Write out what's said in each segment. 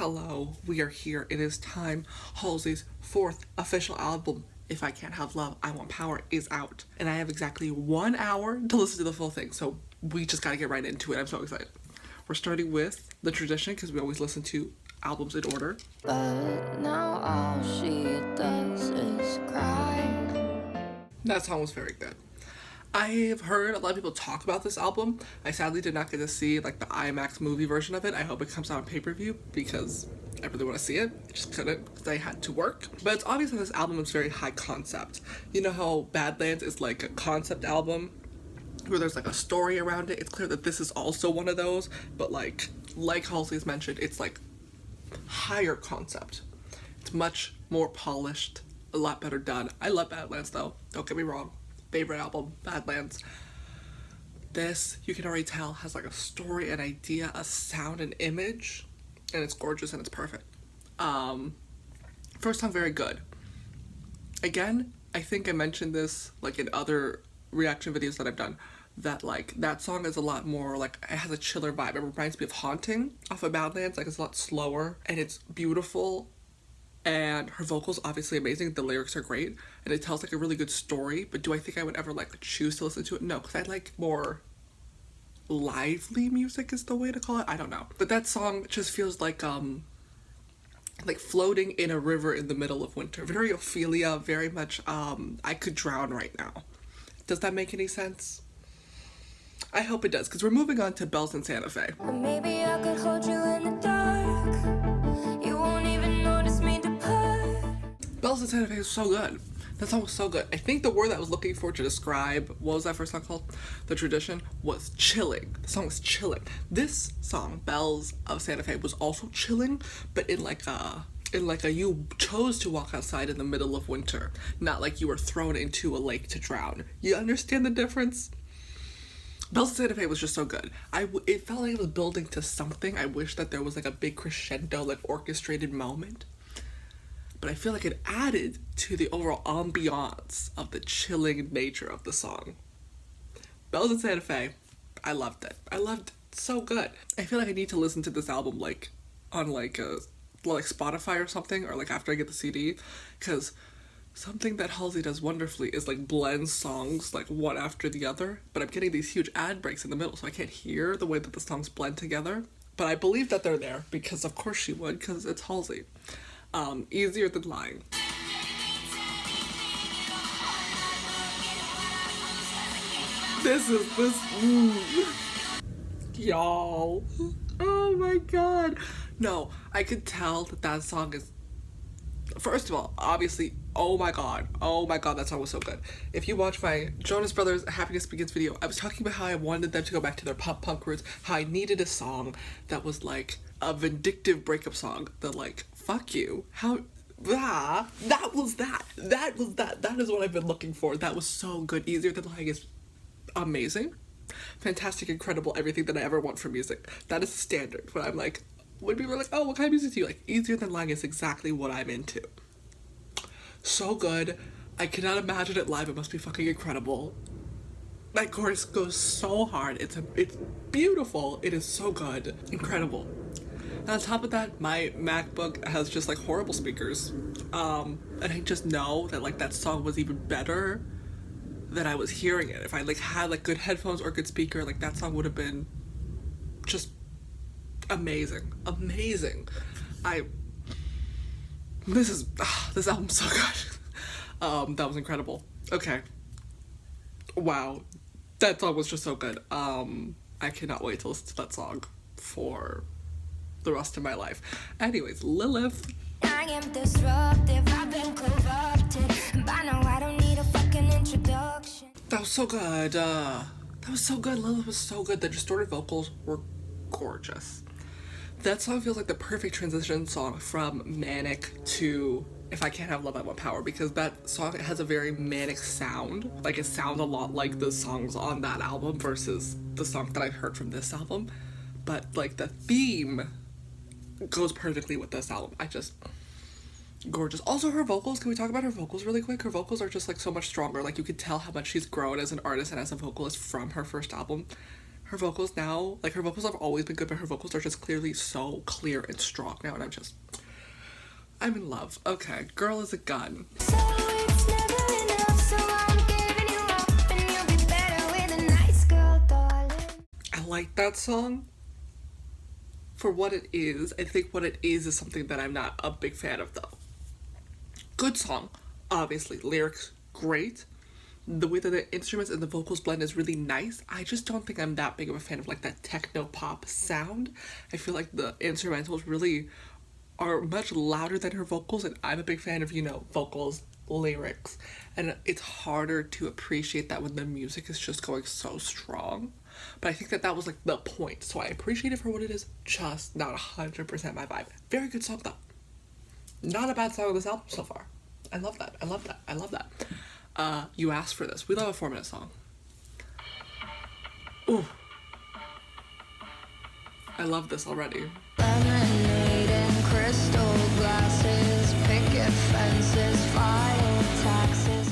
Hello, we are here. It is time. Halsey's fourth official album, If I Can't Have Love, I Want Power, is out. And I have exactly 1 hour to listen to the full thing, so we just gotta get right into it. I'm so excited. We're starting with The Tradition, because we always listen to albums in order. But now all she does is cry. That song was very good. I've heard a lot of people talk about this album. I sadly did not get to see the IMAX movie version of it. I hope it comes out on pay-per-view because I really want to see it. I just couldn't because I had to work. But it's obvious that this album is very high concept. You know how Badlands is like a concept album where there's like a story around it? It's clear that this is also one of those, but like Halsey's mentioned, it's like higher concept. It's much more polished, a lot better done. I love Badlands though, don't get me wrong. Favorite album, Badlands. This, you can already tell, has like a story, an idea, a sound, an image, and it's gorgeous and it's perfect. First song, very good. Again, I think I mentioned this like in other reaction videos that I've done, that like that song is a lot more like, it has a chiller vibe. It reminds me of Haunting off of Badlands. Like, it's a lot slower and it's beautiful. And her vocals obviously amazing, the lyrics are great, and it tells like a really good story. But do I think I would ever like choose to listen to it? No, because I like more lively music is the way to call it. I don't know. But that song just feels like floating in a river in the middle of winter. Very Ophelia, very much I could drown right now. Does that make any sense? I hope it does, because we're moving on to Bells in Santa Fe. Maybe I could hold you in the dark. You won't even notice me depart. Bells in Santa Fe is so good. That song was so good. I think the word that I was looking for to describe, what was that first song called? The Tradition, was chilling. The song was chilling. This song, Bells of Santa Fe, was also chilling, but in like a you chose to walk outside in the middle of winter, not like you were thrown into a lake to drown. You understand the difference? Bells of Santa Fe was just so good. It felt like it was building to something. I wish that there was like a big crescendo, like orchestrated moment. But I feel like it added to the overall ambiance of the chilling nature of the song. Bells in Santa Fe, I loved it. I loved it so good. I feel like I need to listen to this album like on like Spotify or something, or like after I get the CD, because something that Halsey does wonderfully is like blends songs like one after the other, but I'm getting these huge ad breaks in the middle, so I can't hear the way that the songs blend together. But I believe that they're there because of course she would, because it's Halsey. Easier Than Lying. Y'all. Oh my god. No, I could tell that song is, first of all, obviously, oh my god, that song was so good. If you watch my Jonas Brothers Happiness Begins video, I was talking about how I wanted them to go back to their pop punk roots, how I needed a song that was like a vindictive breakup song, that like, fuck you, that is what I've been looking for. That was so good. Easier Than Lying is amazing, fantastic, incredible, everything that I ever want from music. That is standard. But I'm like, when people are like, oh, what kind of music do you like? Easier Than Lying is exactly what I'm into. So good. I cannot imagine it live. It must be fucking incredible. That chorus goes so hard. It's beautiful. It is so good. Incredible. And on top of that, my MacBook has just like horrible speakers. And I just know that like that song was even better than I was hearing it. If I like had like good headphones or good speaker, like that song would have been just amazing. This album's so good. That was incredible. Okay. Wow. That song was just so good. I cannot wait to listen to that song for the rest of my life. Anyways, Lilith. I am disruptive, I've been corrupted. And by now I don't need a fucking introduction. That was so good. Lilith was so good. The distorted vocals were gorgeous. That song feels like the perfect transition song from manic to If I Can't Have Love, I Want Power, because that song has a very manic sound. Like, it sounds a lot like the songs on that album versus the song that I've heard from this album. But like the theme goes perfectly with this album. Gorgeous. Also, her vocals, can we talk about her vocals really quick? Her vocals are just like so much stronger. Like, you could tell how much she's grown as an artist and as a vocalist from her first album. her vocals now, like her vocals have always been good, but her vocals are just clearly so clear and strong now, and I'm in love. Okay, Girl is a Gun. So it's never enough, so I'm giving you up, and you'll be better with a nice girl, darling. I like that song for what it is. I think what it is something that I'm not a big fan of, though. Good song, obviously. Lyrics, great. The way that the instruments and the vocals blend is really nice. I just don't think I'm that big of a fan of like that techno pop sound. I feel like the instrumentals really are much louder than her vocals, and I'm a big fan of, you know, vocals, lyrics, and it's harder to appreciate that when the music is just going so strong. But I think that that was like the point, so I appreciate it for what it is, just not 100% my vibe. Very good song though. Not a bad song on this album so far. I love that. I love that. I love that. You asked for this. We love a 4-minute song. Ooh. I love this already. Lemonade and crystal glasses, picket fences, file taxes.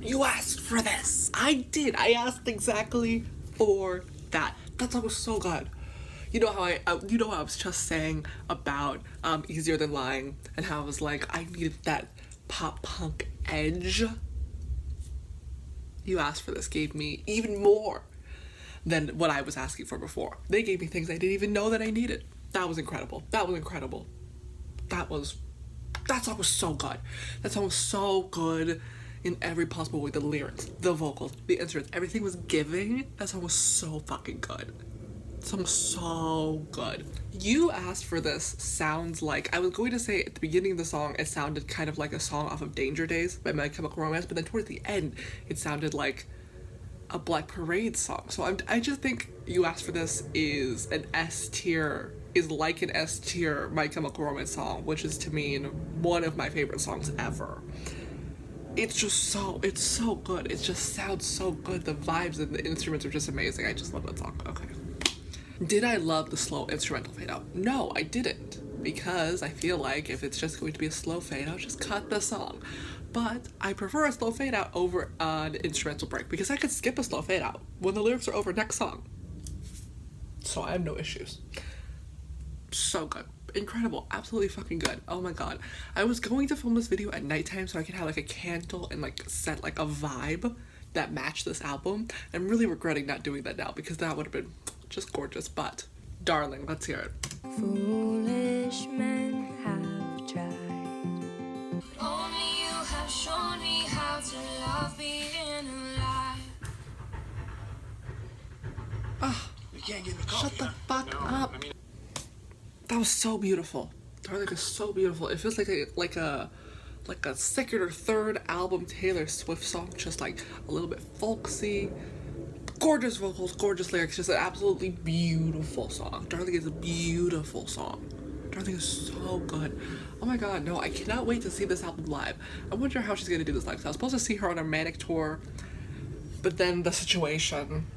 You asked for this. I did. I asked exactly for that. That song was so good. You know how I was just saying about Easier Than Lying, and how I was like, I needed that pop punk edge. You asked for this gave me even more than what I was asking for before. They gave me things I didn't even know that I needed. That was incredible. That was incredible. That song was so good. That song was so good in every possible way. The lyrics, the vocals, the instruments, everything was giving. That song was so fucking good. That song was so good. You asked for this sounds like, I was going to say at the beginning of the song, it sounded kind of like a song off of Danger Days by My Chemical Romance, but then towards the end, it sounded like a Black Parade song. So I just think You Asked for This is an S tier, is like an S tier My Chemical Romance song, which is to me one of my favorite songs ever. It's so good. It just sounds so good. The vibes and the instruments are just amazing. I just love that song. Okay. Did I love the slow instrumental fade out? No, I didn't. Because I feel like if it's just going to be a slow fade out, just cut the song. But I prefer a slow fade out over an instrumental break, because I could skip a slow fade out when the lyrics are over next song. So I have no issues. So good. Incredible. Absolutely fucking good. Oh my god. I was going to film this video at nighttime so I could have like a candle and like set like a vibe that matched this album. I'm really regretting not doing that now, because that would have been just gorgeous. But darling, let's hear it. Foolish men have tried. Only you have shown me how to love being alive. Shut the fuck up. That was so beautiful. Darling is so beautiful. It feels like a second or third album Taylor Swift song, just like a little bit folksy. Gorgeous vocals, gorgeous lyrics, just an absolutely beautiful song. Darling is a beautiful song. Darling is so good. Oh my god, no, I cannot wait to see this album live. I wonder how she's gonna do this live. So I was supposed to see her on a Manic tour, but then the situation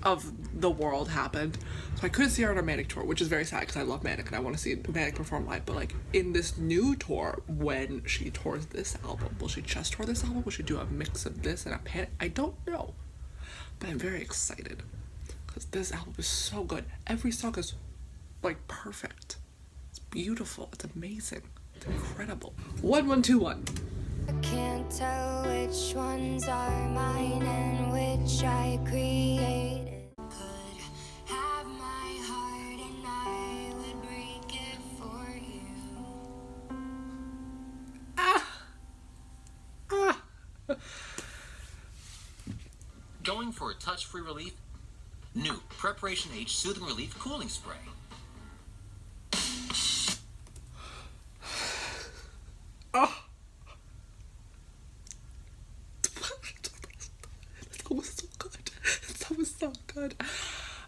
of the world happened, so I couldn't see her on her Manic tour, which is very sad because I love Manic and I want to see Manic perform live. But like in this new tour, when she tours this album, will she just tour this album? Will she do a mix of this and a Panic? I don't know, but I'm very excited because this album is so good. Every song is like perfect. It's beautiful. It's amazing. It's incredible. 1121. I can't tell which ones are mine and which I created. Could have my heart and I would break it for you. Going for a touch-free relief? New Preparation H Soothing Relief Cooling Spray. Oh. That was so good. That was so good.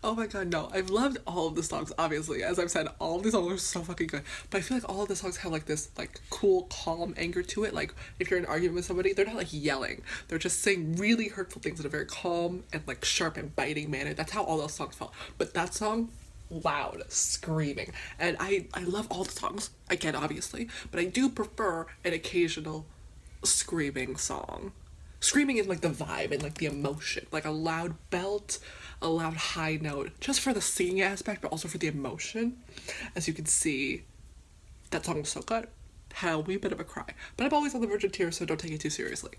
Oh my god, no. I've loved all of the songs, obviously. As I've said, all of these songs are so fucking good. But I feel like all of the songs have like this like cool, calm anger to it. Like if you're in an argument with somebody, they're not like yelling. They're just saying really hurtful things in a very calm and like sharp and biting manner. That's how all those songs felt. But that song, loud, screaming. And I love all the songs, again, obviously. But I do prefer an occasional screaming song. Screaming is like the vibe and like the emotion, like a loud belt, a loud high note, just for the singing aspect, but also for the emotion. As you can see, that song was so good. Had a wee bit of a cry, but I'm always on the verge of tears, so don't take it too seriously.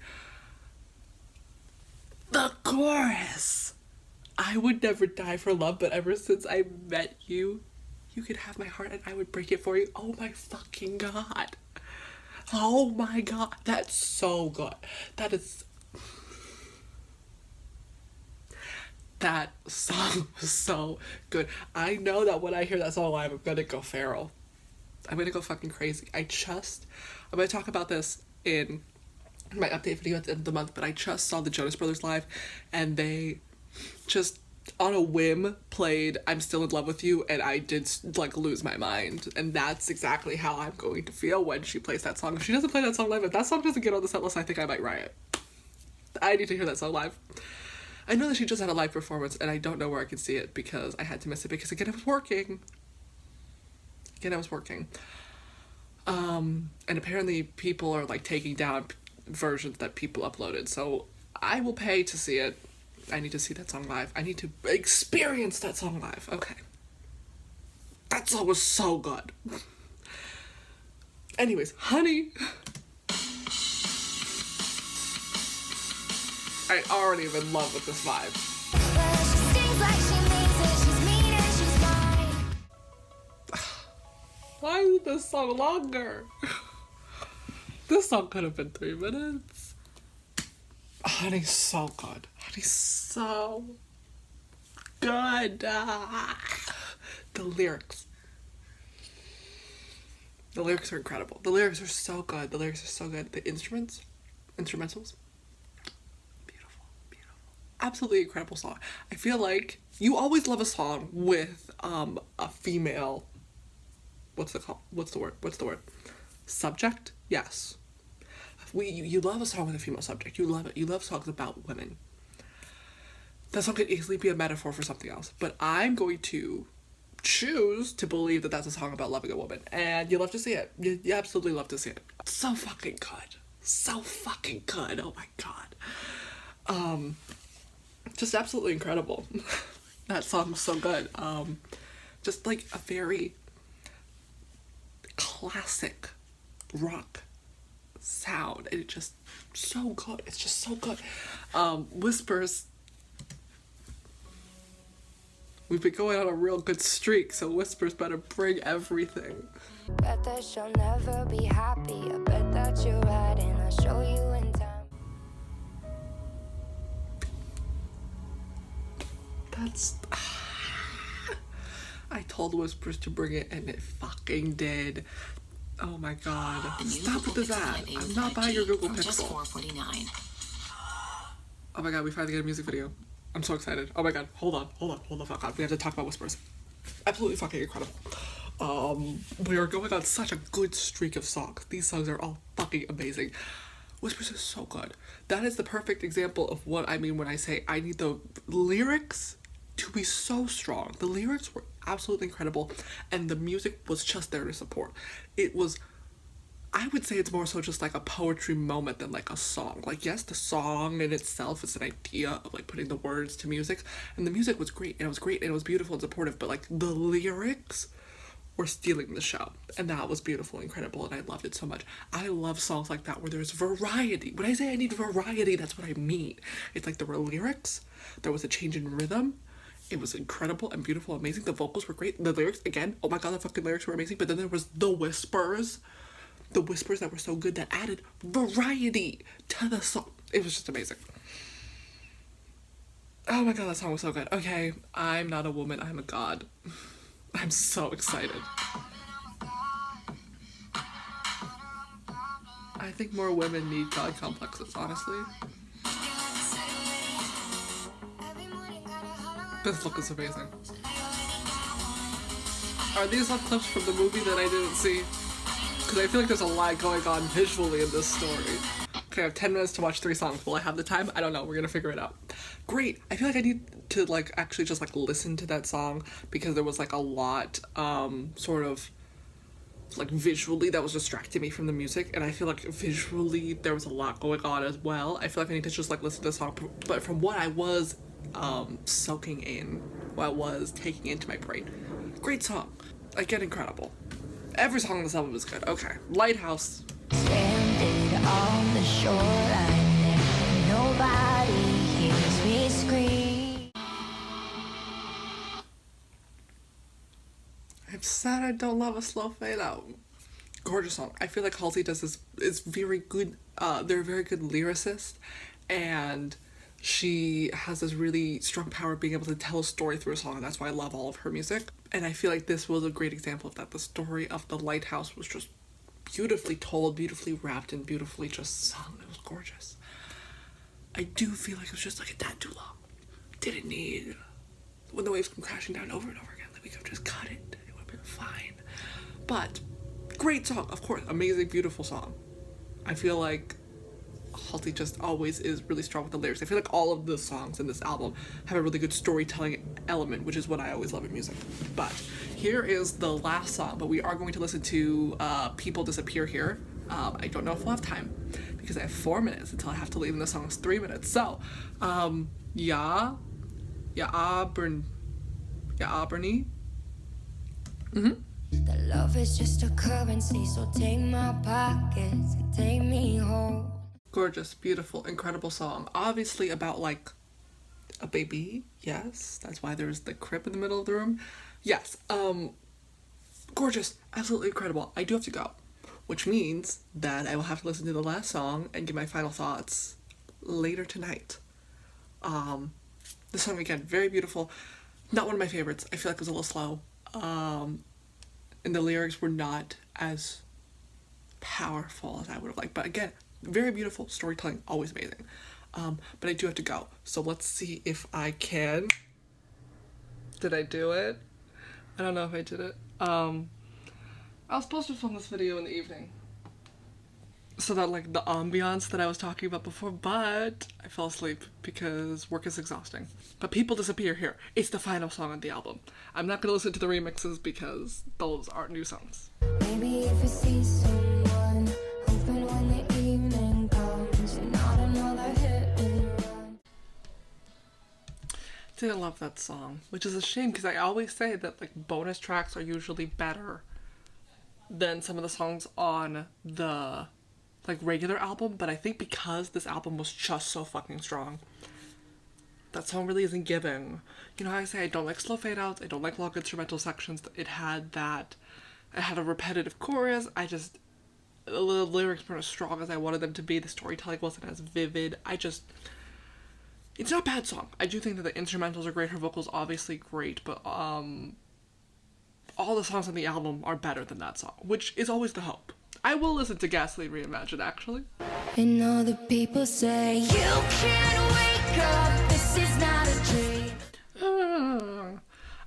The chorus! I would never die for love, but ever since I met you, you could have my heart and I would break it for you. Oh my fucking god. Oh my god. That's so good. That song was so good. I know that when I hear that song live, I'm gonna go feral. I'm gonna go fucking crazy. I'm gonna talk about this in my update video at the end of the month, but I just saw the Jonas Brothers live, and they just on a whim played I'm Still in Love with You, and I did like lose my mind. And that's exactly how I'm going to feel when she plays that song. If she doesn't play that song live, if that song doesn't get on the set list, I think I might riot. I need to hear that song live. I know that she just had a live performance, and I don't know where I can see it because I had to miss it because again I was working. And apparently people are like taking down versions that people uploaded, so I will pay to see it. I need to see that song live. I need to experience that song live. Okay. That song was so good. Anyways, Honey. I already am in love with this vibe. Well, she sings like she means it. She's mean and she's mine. Why is this song longer? This song could have been 3 minutes. Honey's so good. Honey's so good. The lyrics. The lyrics are incredible. The lyrics are so good. The instrumentals, beautiful. Absolutely incredible song. I feel like you always love a song with a female, what's the word? Subject? Yes. You love a song with a female subject. You love it. You love songs about women. That song could easily be a metaphor for something else, but I'm going to choose to believe that that's a song about loving a woman, and you love to see it. You absolutely love to see it. So fucking good. So fucking good. Oh my god. Just absolutely incredible. That song was so good. Just like a very classic rock sound, and it's just so good. It's just so good. Whispers. We've been going on a real good streak, so Whispers better bring everything. Bet that she'll never be happy. I bet that you're right, and I'll show you in time. That's... I told Whispers to bring it, and it fucking did. Oh my god. Stop with this ad. I'm not buying your Google Pixel. $4.49. Oh my god, we finally get a music video. I'm so excited. Oh my god, hold on the fuck on. We have to talk about Whispers. Absolutely fucking incredible. We are going on such a good streak of songs. These songs are all fucking amazing. Whispers is so good. That is the perfect example of what I mean when I say I need the lyrics to be so strong. The lyrics were absolutely incredible, and the music was just there to support. It was, I would say it's more so just like a poetry moment than like a song. Like, yes, the song in itself is an idea of like putting the words to music, and the music was great, and it was great, and it was beautiful and supportive, but like the lyrics were stealing the show, and that was beautiful and incredible, and I loved it so much. I love songs like that where there's variety. When I say I need variety, that's what I mean. It's like there were lyrics, there was a change in rhythm. It was incredible and beautiful, amazing. The vocals were great. The lyrics, again, oh my god, the fucking lyrics were amazing. But then there was the whispers that were so good that added variety to the song. It was just amazing. Oh my god, that song was so good. Okay, I'm not a woman, I'm a god. I'm so excited. I think more women need god complexes, honestly. This look is amazing. Are these all clips from the movie that I didn't see? Because I feel like there's a lot going on visually in this story. Okay, I have 10 minutes to watch 3 songs. Will I have the time? I don't know. We're gonna figure it out. Great. I feel like I need to like actually just like listen to that song because there was like a lot sort of like visually that was distracting me from the music, and I feel like visually there was a lot going on as well. I feel like I need to just like listen to the song, but from what I was soaking in, what I was taking into my brain, great song, again incredible. Every song on this album is good. Okay, Lighthouse. Stranded on the shoreline, nobody hears me scream. I'm sad I don't love a slow fade out. Gorgeous song. I feel like Halsey does this, is very good, they're a very good lyricist, and she has this really strong power of being able to tell a story through a song, and that's why I love all of her music. And I feel like this was a great example of that. The story of the Lighthouse was just beautifully told, beautifully wrapped, and beautifully just sung. It was gorgeous. I do feel like it was just like a tad too long. Didn't need, when the waves come crashing down over and over again, like we could just cut it. It would have been fine. But great song, of course, amazing, beautiful song. I feel like Halsey just always is really strong with the lyrics. I feel like all of the songs in this album have a really good storytelling element, which is what I always love in music. But here is the last song, but we are going to listen to People Disappear here. I don't know if we'll have time because I have 4 minutes until I have to leave, and the song is 3 minutes. So, yeah, Bernie. The love is just a currency, so take my pockets and take me home. Gorgeous, beautiful, incredible song. Obviously about like a baby. Yes, that's why there's the crib in the middle of the room. Yes, gorgeous, absolutely incredible. I do have to go, which means that I will have to listen to the last song and give my final thoughts later tonight. The song again, very beautiful. Not one of my favorites. I feel like it was a little slow. And the lyrics were not as powerful as I would have liked. But again, very beautiful, storytelling, always amazing. But I do have to go. So let's see if I can. Did I do it? I don't know if I did it. I was supposed to film this video in the evening, so that like the ambiance that I was talking about before, but I fell asleep because work is exhausting. But People Disappear here. It's the final song on the album. I'm not gonna listen to the remixes because those aren't new songs. Maybe if you see someone, hoping when the evening comes, you're not another hit and run. Didn't love that song, which is a shame because I always say that like bonus tracks are usually better than some of the songs on the like regular album, but I think because this album was just so fucking strong, that song really isn't given. You know how I say I don't like slow fade outs, I don't like long instrumental sections. It had a repetitive chorus. The lyrics weren't as strong as I wanted them to be. The storytelling wasn't as vivid. It's not a bad song. I do think that the instrumentals are great, her vocals obviously great, but all the songs on the album are better than that song, which is always the hope. I will listen to Gasoline Reimagined, actually. And all the people say, you can't wake up, this is not a dream.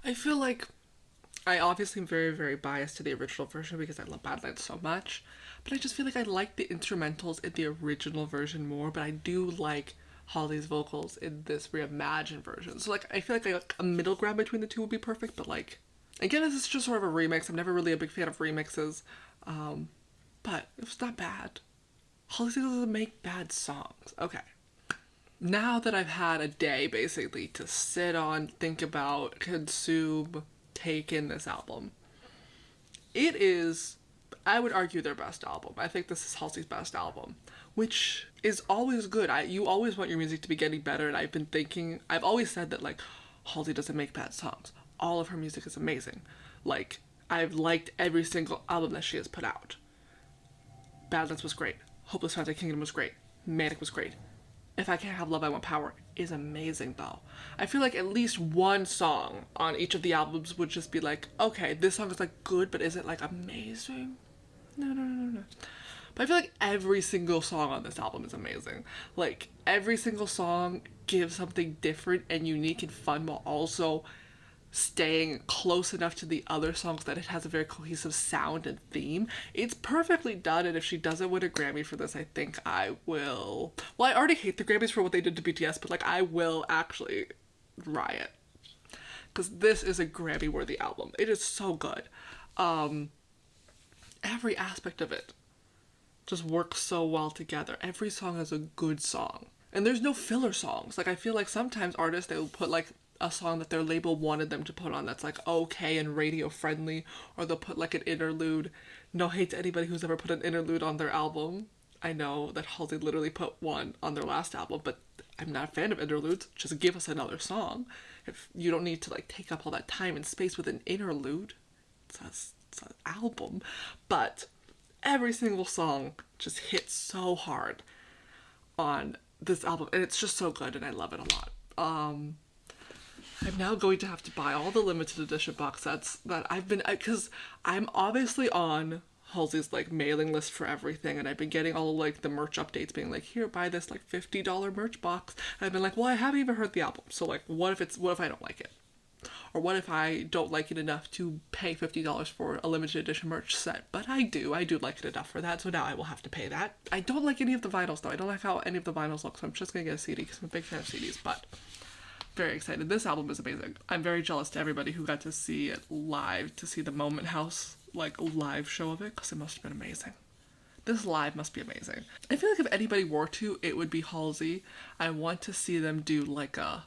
I feel like I obviously am very, very biased to the original version because I love Badlands so much, but I just feel like I like the instrumentals in the original version more, but I do like Holly's vocals in this reimagined version. So like I feel like a middle ground between the two would be perfect, but like again, this is just sort of a remix. I'm never really a big fan of remixes. But it was not bad. Halsey doesn't make bad songs. Okay. Now that I've had a day, basically, to sit on, think about, consume, take in this album, it is, I would argue, their best album. I think this is Halsey's best album, which is always good. You always want your music to be getting better, and I've always said that, like, Halsey doesn't make bad songs. All of her music is amazing. Like, I've liked every single album that she has put out. Badlands was great. Hopeless Fountain Kingdom was great. Manic was great. If I Can't Have Love, I Want Power is amazing, though. I feel like at least one song on each of the albums would just be like, okay, this song is like good, but is it like amazing? No. But I feel like every single song on this album is amazing. Like, every single song gives something different and unique and fun while also staying close enough to the other songs that it has a very cohesive sound and theme. It's perfectly done, and if she doesn't win a Grammy for this, I think I will... Well, I already hate the Grammys for what they did to BTS, but, like, I will actually riot. Because this is a Grammy-worthy album. It is so good. every aspect of it just works so well together. Every song is a good song. And there's no filler songs. Like, I feel like sometimes artists, they will put like a song that their label wanted them to put on that's like okay and radio friendly, or they'll put like an interlude. No hate to anybody who's ever put an interlude on their album. I know that Halsey literally put one on their last album, but I'm not a fan of interludes. Just give us another song. If you don't need to like take up all that time and space with an interlude, it's an album. But every single song just hits so hard on this album, and it's just so good, and I love it a lot. I'm now going to have to buy all the limited edition box sets that because I'm obviously on Halsey's like mailing list for everything, and I've been getting all like the merch updates being like, here, buy this like $50 merch box, and I've been like, well, I haven't even heard the album, so like what if I don't like it, or what if I don't like it enough to pay $50 for a limited edition merch set? But I do like it enough for that, so now I will have to pay that. I don't like any of the vinyls though. I don't like how any of the vinyls look, so I'm just gonna get a CD because I'm a big fan of CDs. But very excited. This album is amazing. I'm very jealous to everybody who got to see it live, to see the Moment House like live show of it, because it must have been amazing. This live must be amazing. I feel like if anybody were to, it would be Halsey. I want to see them do like a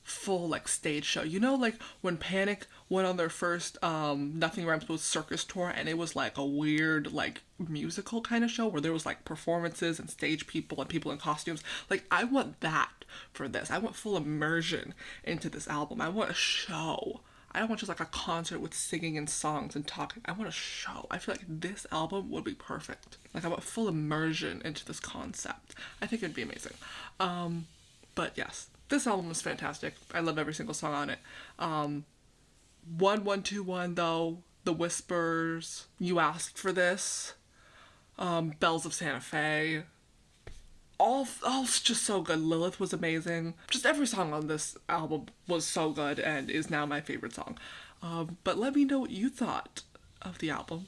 full like stage show. You know, like when Panic went on their first Nothing Rhymes with Circus tour, and it was like a weird like musical kind of show where there was like performances and stage people and people in costumes. Like, I want that for this. I want full immersion into this album. I want a show. I don't want just like a concert with singing and songs and talking. I want a show. I feel like this album would be perfect. Like, I want full immersion into this concept. I think it'd be amazing. But yes, this album is fantastic. I love every single song on it. 1121 though, The Whispers, You Asked for This, Bells of Santa Fe, all just so good. Lilith was amazing. Just every song on this album was so good and is now my favorite song. But let me know what you thought of the album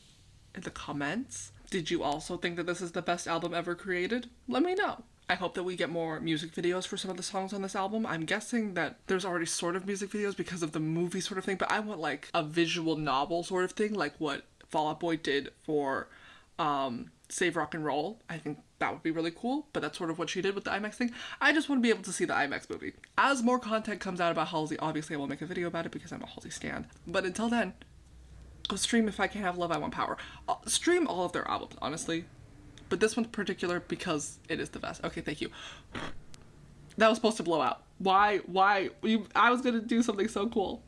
in the comments. Did you also think that this is the best album ever created? Let me know. I hope that we get more music videos for some of the songs on this album. I'm guessing that there's already sort of music videos because of the movie sort of thing, but I want like a visual novel sort of thing, like what Fall Out Boy did for Save Rock and Roll. I think that would be really cool, but that's sort of what she did with the IMAX thing. I just want to be able to see the IMAX movie. As more content comes out about Halsey, obviously I will make a video about it because I'm a Halsey stan. But until then, go stream If I Can't Have Love, I Want Power. Stream all of their albums, honestly. But this one in particular because it is the best. Okay, thank you. That was supposed to blow out. Why? I was gonna do something so cool.